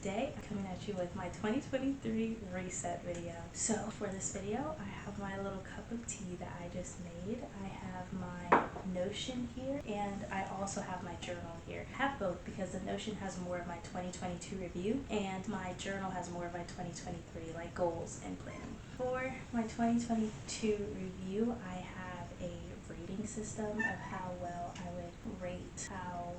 today I'm coming at you with my 2023 reset video. So for this video, I have my little cup of tea that I just made. I have my Notion here, and I also have my journal here. I have both because the Notion has more of my 2022 review, and my journal has more of my 2023 like goals and planning. For my 2022 review, I have a rating system of how well I would rate how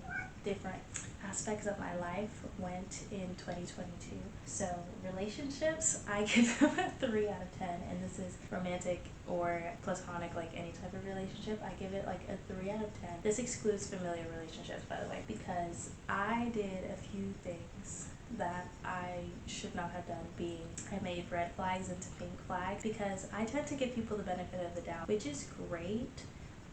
different aspects of my life went in 2022. So relationships, I give them a 3 out of 10, and this is romantic or platonic, like any type of relationship. I give it like a 3 out of 10. This excludes familiar relationships, by the way, because I did a few things that I should not have done. I made red flags into pink flags because I tend to give people the benefit of the doubt, which is great.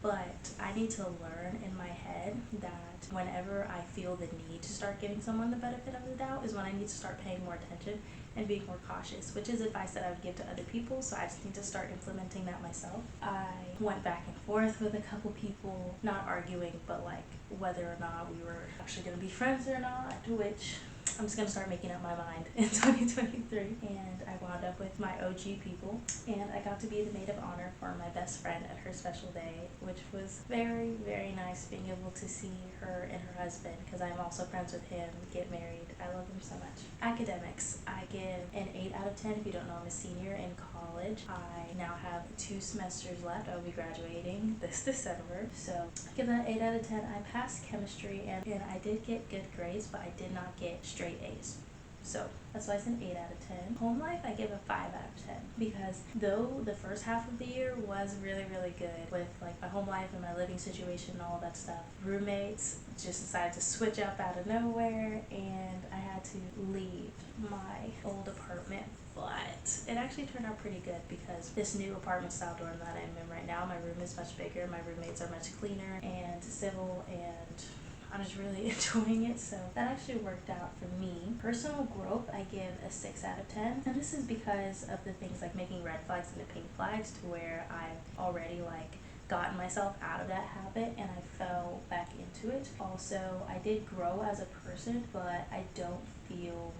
But I need to learn in my head that whenever I feel the need to start giving someone the benefit of the doubt is when I need to start paying more attention and being more cautious, which is advice that I would give to other people, so I just need to start implementing that myself. I went back and forth with a couple people, not arguing, but like whether or not we were actually going to be friends or not, which I'm just going to start making up my mind in 2023. And I wound up with my OG people, and I got to be the maid of honor for my best friend at her special day, which was very, very nice being able to see her and her husband, because I'm also friends with him, get married. I love him so much. Academics, I give an 8 out of 10. If you don't know, I'm a senior in college. I now have 2 semesters left. I will be graduating this December. So I give that 8 out of 10. I passed chemistry, and I did get good grades, but I did not get straight A's. So that's why it's an 8 out of 10. Home life, I give a 5 out of 10, because though the first half of the year was really, really good with like my home life and my living situation and all that stuff, roommates just decided to switch up out of nowhere, and I had to leave my old apartment. But it actually turned out pretty good because this new apartment style dorm that I'm in right now, my room is much bigger, my roommates are much cleaner and civil, and I'm just really enjoying it, so that actually worked out for me. Personal growth, I give a 6 out of 10, and this is because of the things like making red flags into pink flags, to where I've already like gotten myself out of that habit and I fell back into it. Also, I did grow as a person, but I don't feel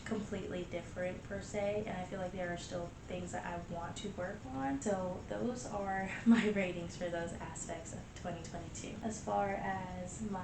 completely different per se, and I feel like there are still things that I want to work on. So those are my ratings for those aspects of 2022. As far as my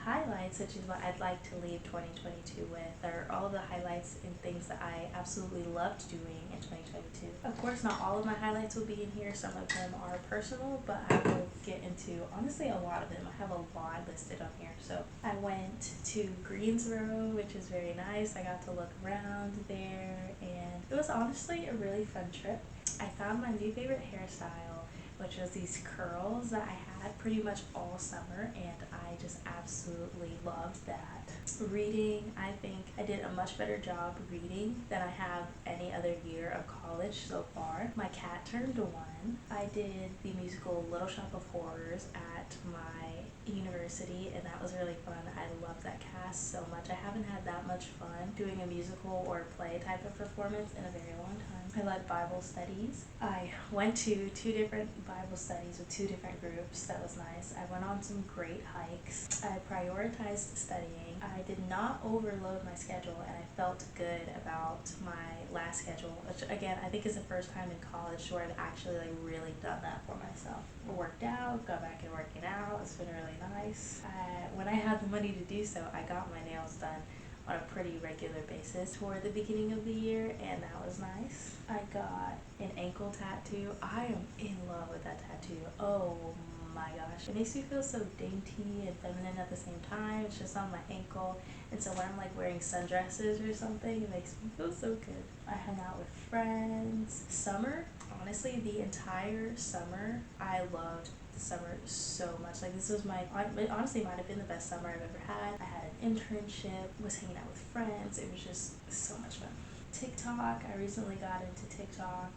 highlights, which is what I'd like to leave 2022 with, are all the highlights and things that I absolutely loved doing in 2022. Of course, not all of my highlights will be in here. Some of them are personal, but I will get into honestly a lot of them. I have a lot listed on here. So I went to Greensboro, which is very nice. I got to look around there, and it was honestly a really fun trip. I found my new favorite hairstyle, which was these curls that I had pretty much all summer, and I just absolutely loved that. Reading, I think I did a much better job reading than I have any other year of college so far. My cat turned 1. I did the musical Little Shop of Horrors at my university, and that was really fun. I loved that cast so much. I haven't had that much fun doing a musical or play type of performance in a very long time. I led Bible studies. I went to 2 different Bible studies with 2 different groups. That was nice. I went on some great hikes. I prioritized studying. I did not overload my schedule, and I felt good about my last schedule, which again I think is the first time in college where I've actually like really done that for myself. I worked out, got back and working out. It's been really nice. When I had the money to do so, I got my nails done on a pretty regular basis toward the beginning of the year, and that was nice. I got an ankle tattoo. I am in love with that tattoo. Oh my gosh, it makes me feel so dainty and feminine at the same time. It's just on my ankle, and so when I'm like wearing sundresses or something, it makes me feel so good. I hung out with friends. Summer, honestly, the entire summer, I loved the summer so much. Like, this was it honestly might have been the best summer I've ever had. I had an internship, was hanging out with friends. It was just so much fun. TikTok, I recently got into TikTok,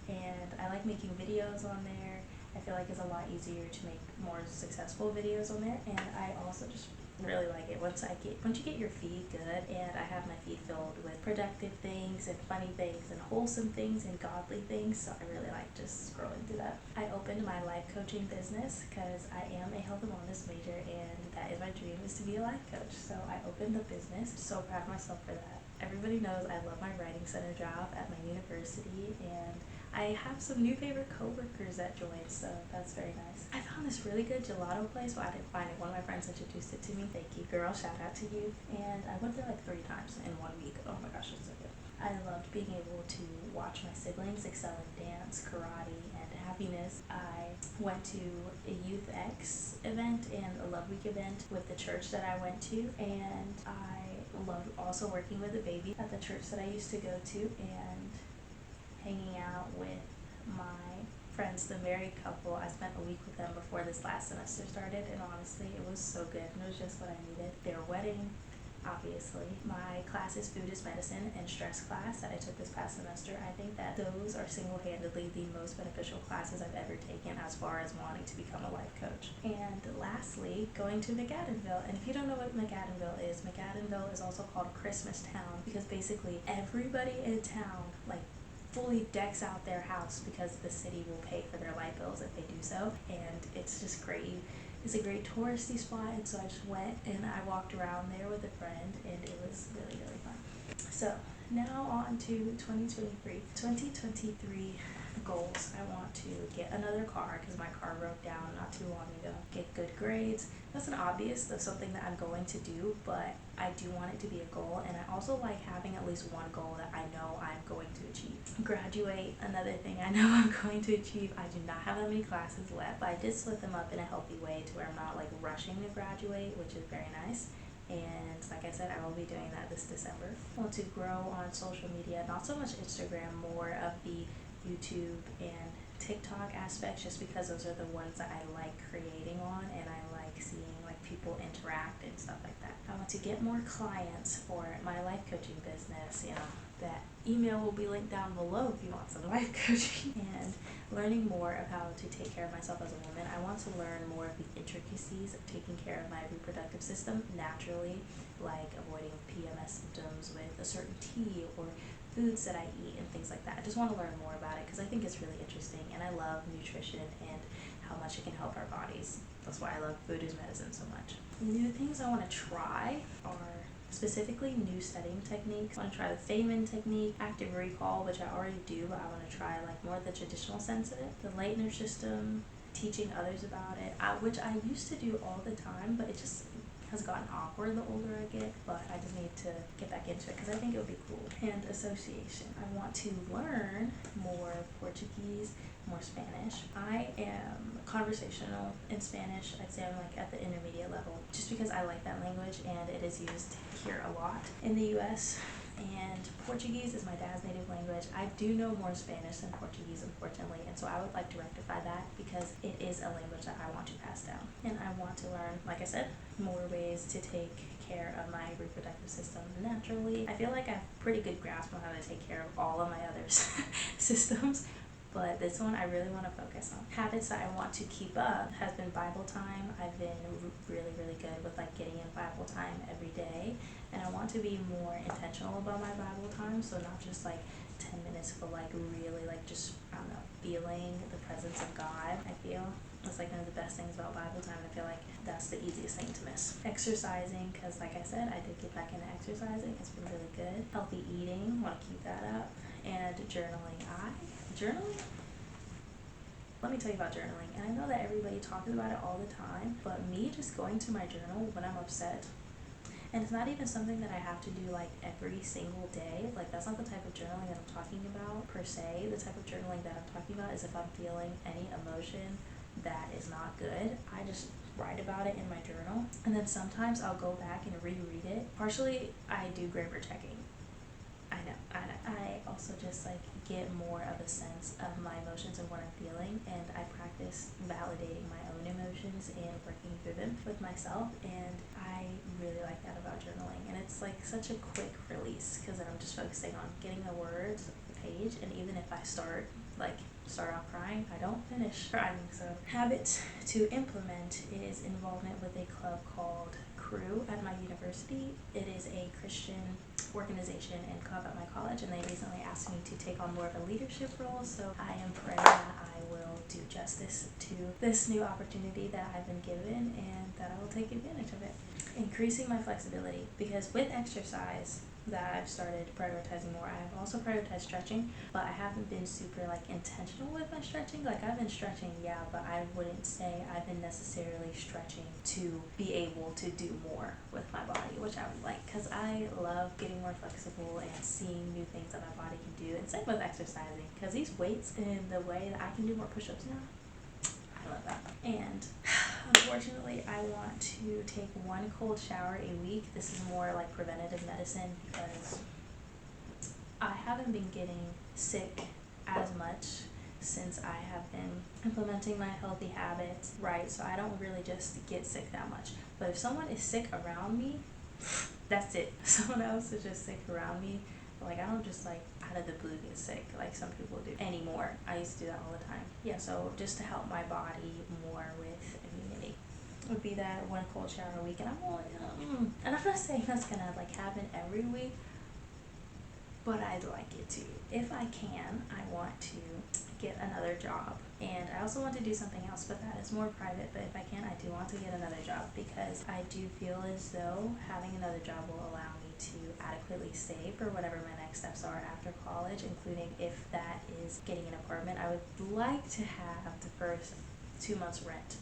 and I like making videos on there. I feel like it's a lot easier to make more successful videos on there, and I also just really like it once you get your feed good, and I have my feed filled with productive things and funny things and wholesome things and godly things, so I really like just scrolling through that. I opened my life coaching business because I am a health and wellness major, and that is my dream, is to be a life coach. So I opened the business. So proud of myself for that. everybody knows I love my writing center job at my university, and I have some new favorite coworkers that joined, so that's very nice. I found this really good gelato place. Well, I didn't find it. One of my friends introduced it to me. Thank you, girl. Shout out to you. And I went there like 3 times in 1 week. Oh my gosh, it's so good. I loved being able to watch my siblings excel in dance, karate, and happiness. I went to a Youth X event and a Love Week event with the church that I went to, and I loved also working with the baby at the church that I used to go to, and hanging out with my friends, the married couple. I spent a week with them before this last semester started, and honestly, it was so good, and it was just what I needed. Their wedding, obviously. My class is Food is Medicine and Stress class that I took this past semester. I think that those are single-handedly the most beneficial classes I've ever taken as far as wanting to become a life coach. And lastly, going to McAdenville. And if you don't know what McAdenville is also called Christmas Town, because basically everybody in town, like, fully decks out their house because the city will pay for their light bills if they do so, and it's just great. It's a great touristy spot, and so I just went and I walked around there with a friend, and it was really, really fun. So now on to 2023. 2023 goals. I want to get another car because my car broke down not too long ago. Get good grades. That's an obvious, that's something that I'm going to do, but I do want it to be a goal, and I also like having at least one goal that I know I'm going to achieve. Graduate, another thing I know I'm going to achieve. I do not have that many classes left, but I did split them up in a healthy way to where I'm not like rushing to graduate, which is very nice. And like I said, I will be doing that this December. I want to grow on social media, not so much Instagram, more of the YouTube and TikTok aspects, just because those are the ones that I like creating on, and I like seeing like people interact and stuff like that. I want to get more clients for my life coaching business. That email will be linked down below if you want some life coaching. And learning more of how to take care of myself as a woman. I want to learn more of the intricacies of taking care of my reproductive system naturally, like avoiding PMS symptoms with a certain tea or foods that I eat and things like that. I just want to learn more about it because I think it's really interesting, and I love nutrition and how much it can help our bodies. That's why I love Food is Medicine so much. New things I want to try are specifically new studying techniques. I want to try the Feynman technique, active recall, which I already do, but I want to try like more of the traditional sense of it. The Leitner system, teaching others about it, which I used to do all the time, but it just has gotten awkward the older I get, but I just need to get back into it because I think it would be cool. And association. I want to learn more Portuguese, more Spanish. I am conversational in Spanish. I'd say I'm like at the intermediate level just because I like that language and it is used here a lot in the US. And Portuguese is my dad's native language. I do know more Spanish than Portuguese, unfortunately, and so I would like to rectify that because it is a language that I want to pass down. And I want to learn, like I said, more ways to take care of my reproductive system naturally. I feel like I have a pretty good grasp on how to take care of all of my other systems, but this one I really want to focus on. Habits that I want to keep up has been Bible time. I've been really, really good with like getting in Bible time every day, and I want to be more intentional about my Bible time, so not just like 10 minutes, but like really like just, I don't know, feeling the presence of God. I feel it's like one of the best things about Bible time. I feel like that's the easiest thing to miss. Exercising, because like I said, I did get back into exercising. It's been really good. Healthy eating, want to keep that up. And journaling. Journaling? Let me tell you about journaling. And I know that everybody talks about it all the time, but me just going to my journal when I'm upset, and it's not even something that I have to do like every single day. Like that's not the type of journaling that I'm talking about per se. The type of journaling that I'm talking about is if I'm feeling any emotion that is not good, I just write about it in my journal. And then sometimes I'll go back and reread it. Partially, I do grammar checking. I know. I also just like get more of a sense of my emotions and what I'm feeling, and I practice validating my own emotions and working through them with myself, and I really like that about journaling. And it's like such a quick release because then I'm just focusing on getting the words off the page, and even if I start off crying, I don't finish crying. So habit to implement is involvement with a club called Crew at my university. It is a Christian organization and club at my college, and they recently asked me to take on more of a leadership role, so I am praying that I will do justice to this new opportunity that I've been given and that I will take advantage of it. Increasing my flexibility, because with exercise that I've started prioritizing more. I've also prioritized stretching, but I haven't been super like intentional with my stretching. Like I've been stretching, yeah, but I wouldn't say I've been necessarily stretching to be able to do more with my body, which I would like, because I love getting more flexible and seeing new things that my body can do. And same with exercising, because these weights and the way that I can do more push-ups now, I love that. And unfortunately, I want to take one cold shower a week. This is more like preventative medicine because I haven't been getting sick as much since I have been implementing my healthy habits, right? So I don't really just get sick that much. But if someone is sick around me, that's it. Someone else is just sick around me. Like I don't just like out of the blue get sick like some people do anymore. I used to do that all the time. Yeah, so just to help my body more with immunity would be that one cold shower a week. And I'm only, and I'm not saying that's gonna like happen every week, but I'd like it to. If I can, I want to get another job. And I also want to do something else, but that is more private. But if I can, I do want to get another job because I do feel as though having another job will allow me to adequately save for whatever my next steps are after college, including if that is getting an apartment. I would like to have the first 2 months rent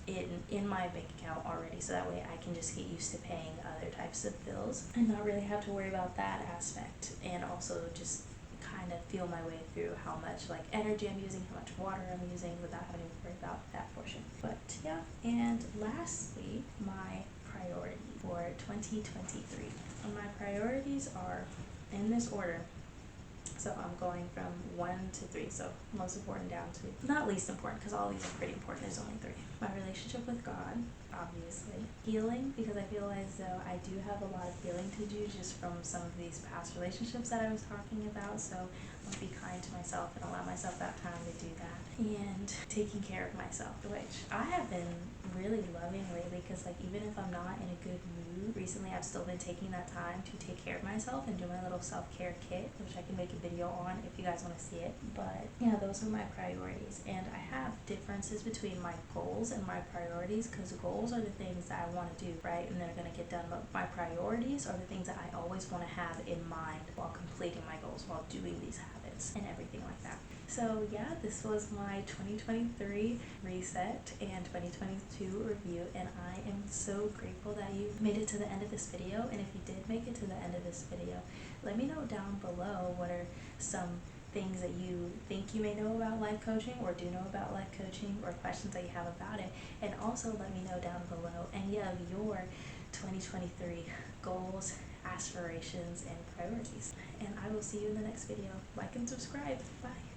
in my bank account already, so that way I can just get used to paying other types of bills and not really have to worry about that aspect, and also just kind of feel my way through how much like energy I'm using, how much water I'm using without having to worry about that portion. But yeah, and lastly, my priority for 2023. And my priorities are in this order. So I'm going from 1 to 3, so most important down to not least important, because all these are pretty important. There's only 3. My relationship with God, obviously. Healing, because I feel as though I do have a lot of healing to do just from some of these past relationships that I was talking about. So I'll be kind to myself and allow myself that time to do that. And taking care of myself, which I have been really loving lately, because like even if I'm not in a good mood, recently I've still been taking that time to take care of myself and do my little self-care kit, which I can make a video on if you guys want to see it. But yeah, those are my priorities, and I have differences between my goals and my priorities, because goals are the things that I want to do, right, and they're going to get done, but my priorities are the things that I always want to have in mind while completing my goals, while doing these habits and everything like that. So yeah, this was my 2023 reset and 2022 review, and I am so grateful that you made it to the end of this video. And if you did make it to the end of this video, let me know down below what are some things that you think you may know about life coaching or do know about life coaching, or questions that you have about it. And also let me know down below any of your 2023 goals, aspirations, and priorities. And I will see you in the next video. Like and subscribe. Bye.